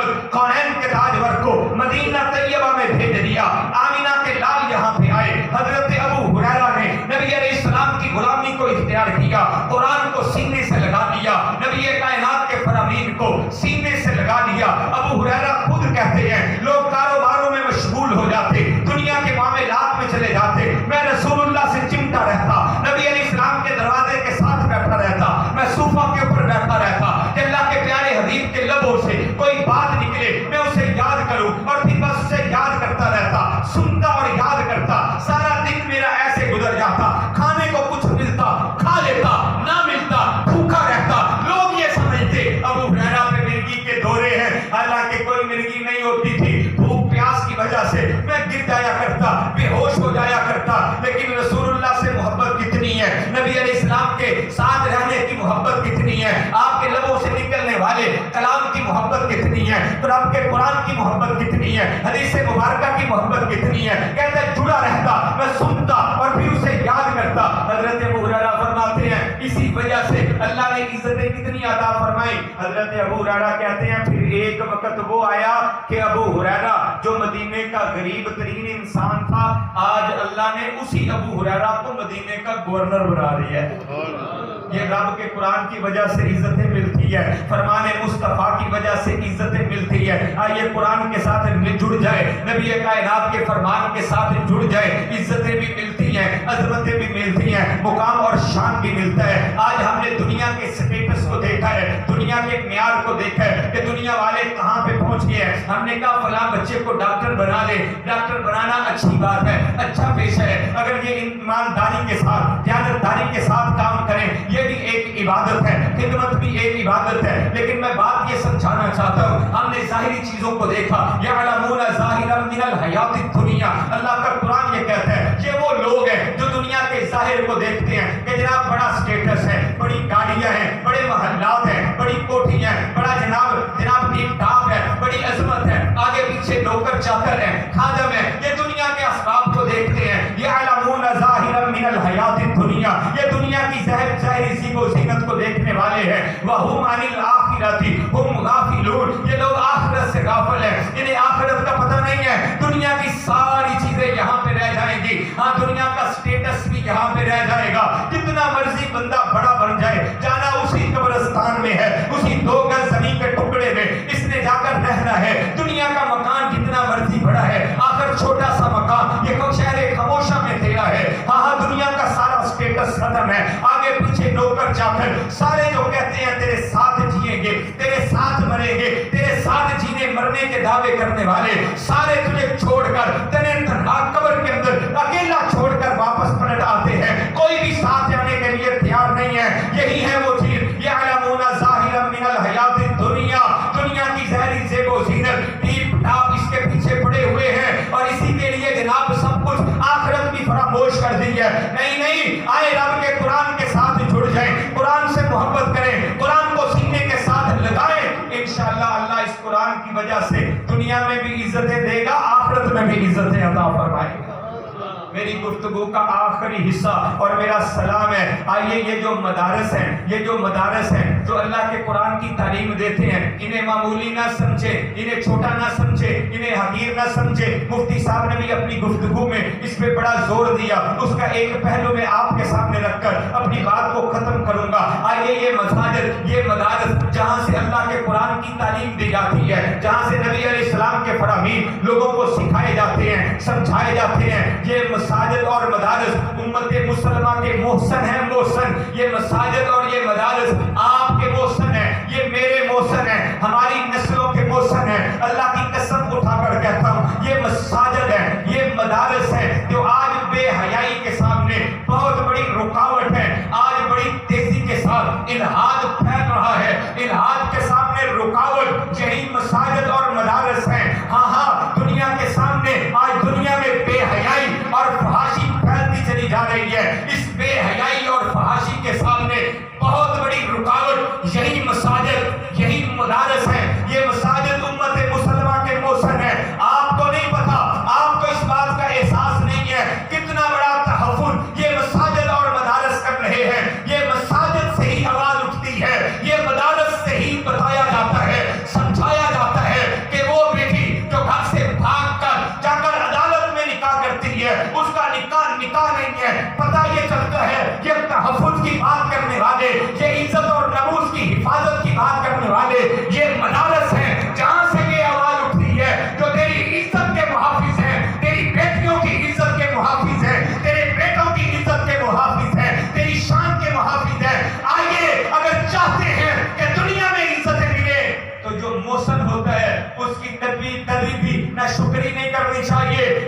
رحمت کونین کے تاجور کو مدینہ طیبہ میں بھیج دیا. آمینہ کے لال یہاں پہ آئے. حضرت ابو ہریرہ نے نبی علیہ السلام کی غلامی کو اختیار کیا, قرآن کو سینے سے لگا لیا, نبی کائنات کے فرامین کو سینے سے لگا لیا. ابو ہریرہ خود کہتے ہیں لوگ کاروباروں میں مشغول ہو جاتے, دنیا کے معاملات میں چلے جاتے, میں رسول اللہ سے چمٹا رہتا, نبی علیہ السلام کے دروازے کے ساتھ بیٹھا رہتا, میں صوفہ کے اوپر بیٹھا رہتا کہ اللہ کے پیارے حبیب کے لبوں سے کوئی بات نکلے میں اسے یاد کروں, اور پھر بس اسے یاد کرتا رہتا, سنتا اور یاد کرتا. سارا دن میرا ایسے گزر جاتا, کھانے کو کچھ ملتا کھا لیتا, نہ ملتا بھوکا رہتا. لوگ یہ سمجھتے ابو ہریرہ پہ مرگی کے دورے ہیں, حالانکہ کوئی مرگی نہیں ہوتی تھی. بھوک پیاس کی وجہ سے میں گر جایا کرتا, بے ہوش ہو جایا کرتا. لیکن رسول اللہ سے محبت کتنی ہے, نبی علیہ السلام کے ساتھ رہنے کی محبت کتنی ہے, آپ کے لبوں سے نکلنے والے کلام کی محبت کتنی ہے, تو آپ کے قرآن کی محبت کتنی ہے, حدیث مبارکہ کی محبت کتنی ہے. کہتے ہیں جڑا رہتا, میں سنتا اور پھر اسے یاد کرتا. حضرت ابو ہریرہ فرماتے ہیں اسی وجہ سے اللہ نے عزتیں کتنی عطا فرمائی. حضرت ابو ہریرہ کہتے ہیں پھر ایک وقت وہ آیا کہ ابو ہریرہ جو مدینے کا غریب ترین انسان تھا, آج اللہ نے اسی ابو ہریرہ کو مدینے کا گورنر بنا دیا ہے. یہ رب کے قرآن کی وجہ سے عزتیں ملتی ہے, فرمان مصطفیٰ کی وجہ سے عزتیں ملتی ہے. آئیے قرآن کے ساتھ جڑ جائے, نبی کائنات کے فرمان کے ساتھ جڑ جائے, عزتیں بھی ملتی ہیں, عظمتیں بھی ملتی ہیں, مقام اور شان بھی ملتا ہے. آج ہم نے دنیا کے سٹیٹس کو دیکھا ہے, دنیا کے معیار کو دیکھا ہے کہ دنیا والے کہاں پہ پہنچ گئے ہیں. ہم نے کہا فلاں بچے کو ڈاکٹر بنا لے, ڈاکٹر بنانا اچھی بات ہے, اچھا پیشہ ہے, اگر یہ ایمانداری کے ساتھ دیانتداری کے ساتھ کام کریں یہ بھی ایک عبادت ہے, خدمت بھی ایک عبادت ہے. لیکن میں بات یہ سمجھانا چاہتا ہوں, ہم نے ظاہری چیزوں کو دیکھا, یعلمون ظاہرا من الحیات الدنیا, اللہ کا قرآن یہ کہتا ہے یہ وہ لوگ ہیں جو دنیا کے ظاہر کو دیکھتے ہیں کہ جناب بڑا سٹیٹس ہے, بڑی گاڑیاں ہیں, بڑے محلات ہیں, بڑی کوٹھیاں ہیں, بڑا جناب ٹھیک ٹھاک ہے, بڑی عظمت ہے, آگے پیچھے نوکر چاکر ہیں, خادم ہیں, یہ دنیا کے اسباب کو دیکھتے ہیں. یعلمون ظاہرا من الحیات الدنیا, یہ دنیا کی ظاہری زیب و زینت کو دیکھنے والے ہیں. وَهُمْ عَنِ الْآخِرَةِ هُمْ غَافِلُونَ, یہ لوگ آخرت سے غافل ہیں, انہیں آخرت کا پتہ نہیں ہے. دنیا کی ساری چیزیں یہاں پہ رہ جائیں گی, ہاں دنیا کا سٹیٹس بھی یہاں پہ رہ جائے گا. جتنا مرضی بندہ بڑا بن جائے, جانا اسی قبرستان میں ہے, اسی 2 گز زمین کے ٹکڑے میں اس نے جا کر رہنا ہے. دنیا کا مکان جتنا مرضی بڑا ہے, آخر چھوٹا سا مکان یہ شہر خاموشہ میں تیرا ہے. ہاں دنیا کا سارا سٹیٹس ختم ہے, آگے پیچھے نوکر چاکر سارے جو کہتے ہیں تیرے ساتھ جیئیں گے, تیرے ساتھ مریں گے, تیرے ساتھ جینے مرنے کے دعوے کرنے والے سارے تجھے چھوڑ کر تنہا تنہا قبر کے اندر اکیلا چھوڑ کر واپس پلٹ آتے ہیں, کوئی بھی ساتھ جانے کے لیے تیار نہیں ہے. یہی ہے وہ چیز, یعلمون ظاہرا من الحیات الدنیا, دنیا کی ظاہری زیب و زینت ٹیپ ٹاپ اس کے پیچھے پڑے ہوئے ہیں, اور اسی کے لیے جناب سب کچھ آخرت بھی فراموش کر دی ہے. نہیں, آئے رب کے قرآن کے ساتھ جڑ جائیں, قرآن سے محبت کریں, قرآن کو سینے کے ساتھ لگائیں. انشاءاللہ اللہ اس قرآن کی وجہ سے دنیا میں بھی عزتیں دے گا, آخرت میں بھی عزتیں عطا فرمائے گا. میری گفتگو کا آخری حصہ اور میرا سلام ہے. آئیے یہ جو مدارس ہیں جو اللہ کے قرآن کی تعلیم دیتے ہیں, انہیں معمولی نہ سمجھے, انہیں چھوٹا نہ سمجھے, انہیں حقیر نہ سمجھے. مفتی صاحب نے بھی اپنی گفتگو میں اس پہ بڑا زور دیا, اس کا ایک پہلو میں آپ کے سامنے رکھ کر اپنی بات کو ختم کروں گا. آئیے یہ مدارس جہاں سے اللہ کے قرآن کی تعلیم دی جاتی ہے, جہاں سے نبی علیہ السلام کے فرامین لوگوں کو سکھائے جاتے ہیں, سمجھائے جاتے ہیں, یہ مساجد اور مدارس امت مسلمہ کے محسن ہیں. یہ مساجد اور یہ مدارس آپ کے محسن ہیں, یہ میرے محسن ہیں, ہماری نسلوں کے محسن ہیں. اللہ کی قسم اٹھا کر کہتا ہوں یہ مساجد ہیں, یہ مدارس ہیں جو آج بے حیائی کے سامنے بہت بڑی رکاوٹ ہے. آج بڑی تیزی کے ساتھ الحاد پھیل رہا ہے, الحاد کے سامنے رکاوٹ یہی مساجد اور مدارس ہیں. ہاں دنیا کے سامنے آج دنیا میں بے حیائی اور فحاشی پھیلتی چلی جا رہی ہے. اس بے حیائی اور فحاشی کے سامنے بہت بڑی رکاوٹ یہی مساجد, یہی مدارس ہیں. یہ مساجد امت مسلمہ کے محسن ہیں. آپ کو نہیں پتا, آپ کو اس بات کا احساس نہیں ہے کتنا بڑا تحفظ یہ مساجد اور مدارس کر رہے ہیں. یہ مساجد سے ہی آواز اٹھتی ہے, یہ مدارس سے ہی بتایا جاتا ہے, سمجھایا جاتا ہے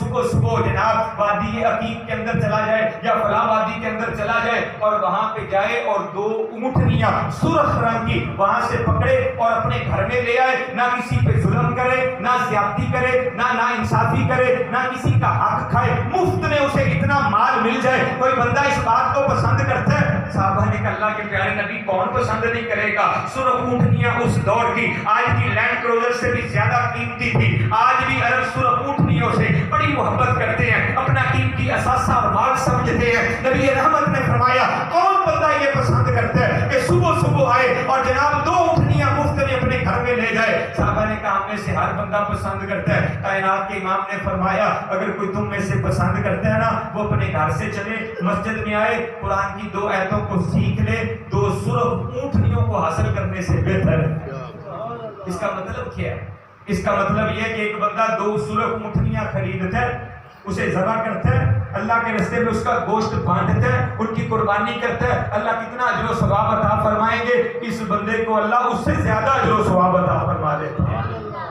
صبح صبح جناب وادی عقیق کے اندر چلا جائے یا فلاں وادی کے اندر چلا جائے اور وہاں پہ جائے اور 2 اونٹنیاں سرخ رنگ کی وہاں سے پکڑے اور اپنے گھر میں لے آئے، نہ کسی پہ ظلم کرے، نہ زیادتی کرے، نہ انصافی کرے، نہ کسی کا حق کھائے، مفت میں اسے اتنا مال مل جائے، کوئی بندہ اس بات کو پسند کرتا ہے؟ صحابہ نے کہا اللہ کے پیارے نبی کون پسند نہیں کرے گا؟ سرخ اونٹنیاں اس دور کی آج کی لینڈ کروزر سے بھی زیادہ قیمتی تھی، آج بھی عرب سرخ اونٹنیوں سے بڑی محبت کرتے ہیں، اپنا قیمتی اثاثہ اور مال سمجھتے ہیں۔ نبی رحمت نے فرمایا کون بندہ یہ پسند کرتا ہے کہ صبح صبح آئے اور جناب 2 اونٹنیاں مفت میں اپنے گھر میں لے جائے؟ صحابہ نے کہا ہم میں سے ہر بندہ پسند کرتا ہے۔ کائنات کے امام نے فرمایا اگر کوئی تم میں سے پسند کرتا ہے نا وہ اپنے گھر سے چلے، مسجد میں آئے، قرآن کی 2 آیتوں کو سیکھ لے، 2 سرخ اونٹنیوں کو حاصل کرنے سے بہتر ہے۔ اس کا مطلب کیا ہے؟ اس کا مطلب یہ کہ ایک بندہ 2 سرخ اونٹنیاں خریدتا ہے، اسے ذبح کرتا ہے، اللہ کے راستے میں اس کا گوشت بانٹتا ہے، ان کی قربانی کرتا ہے، اللہ کتنا اجر و ثواب عطا فرمائیں گے؟ اس بندے کو اللہ اس سے زیادہ اجر و ثواب عطا فرما دیتا ہے۔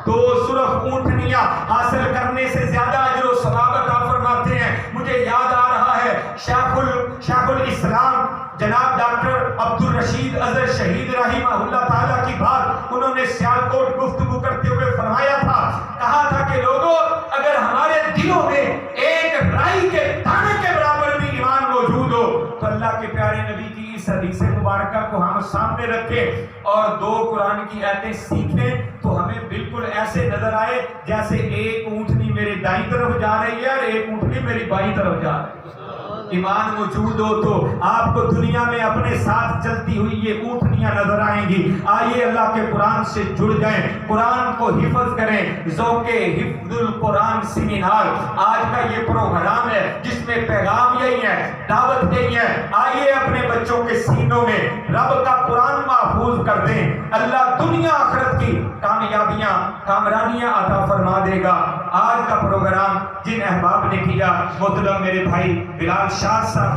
2 سرخ اونٹنیاں حاصل کرنے سے زیادہ اجر و ثواب عطا فرماتے ہیں۔ مجھے یاد آ رہا ہے شیخ الاسلام جناب ڈاکٹر عبدالرشید اظہر شہید رحمہ اللہ تعالیٰ کی بات انہوں نے سیالکوٹ گفتگو کرتے ہوئے فرمایا تھا، کہا تھا کہ لوگوں اگر ہمارے دلوں میں ایک رائی کے دانے کے برابر بھی ایمان موجود ہو تو اللہ کے پیارے نبی کی اس حدیث مبارکہ کو ہم سامنے رکھیں اور 2 قرآن کی آیتیں سیکھیں تو ہمیں بالکل ایسے نظر آئے جیسے ایک اونٹنی میرے دائیں طرف جا رہی ہے اور ایک اونٹنی میری بائیں طرف جا رہی ہے۔ ایمان موجود ہو تو آپ کو دنیا میں اپنے ساتھ چلتی ہوئی یہ اونٹنیاں نظر آئیں گی۔ آئیے اللہ کے قرآن سے جڑ جائیں، قرآن کو حفظ کریں۔ ذوق حفظ القرآن سیمینار آج کا یہ پروگرام ہے جس میں پیغام یہی ہے، دعوت یہی ہے، آئیے اپنے بچوں کے سینوں میں رب کا قرآن محفوظ کر دیں، اللہ دنیا آخرت کی کامیابیاں کامرانیاں عطا فرما دے گا۔ آج کا پروگرام جن احباب نے کیا، محترم میرے بھائی بلال شاہ صاحب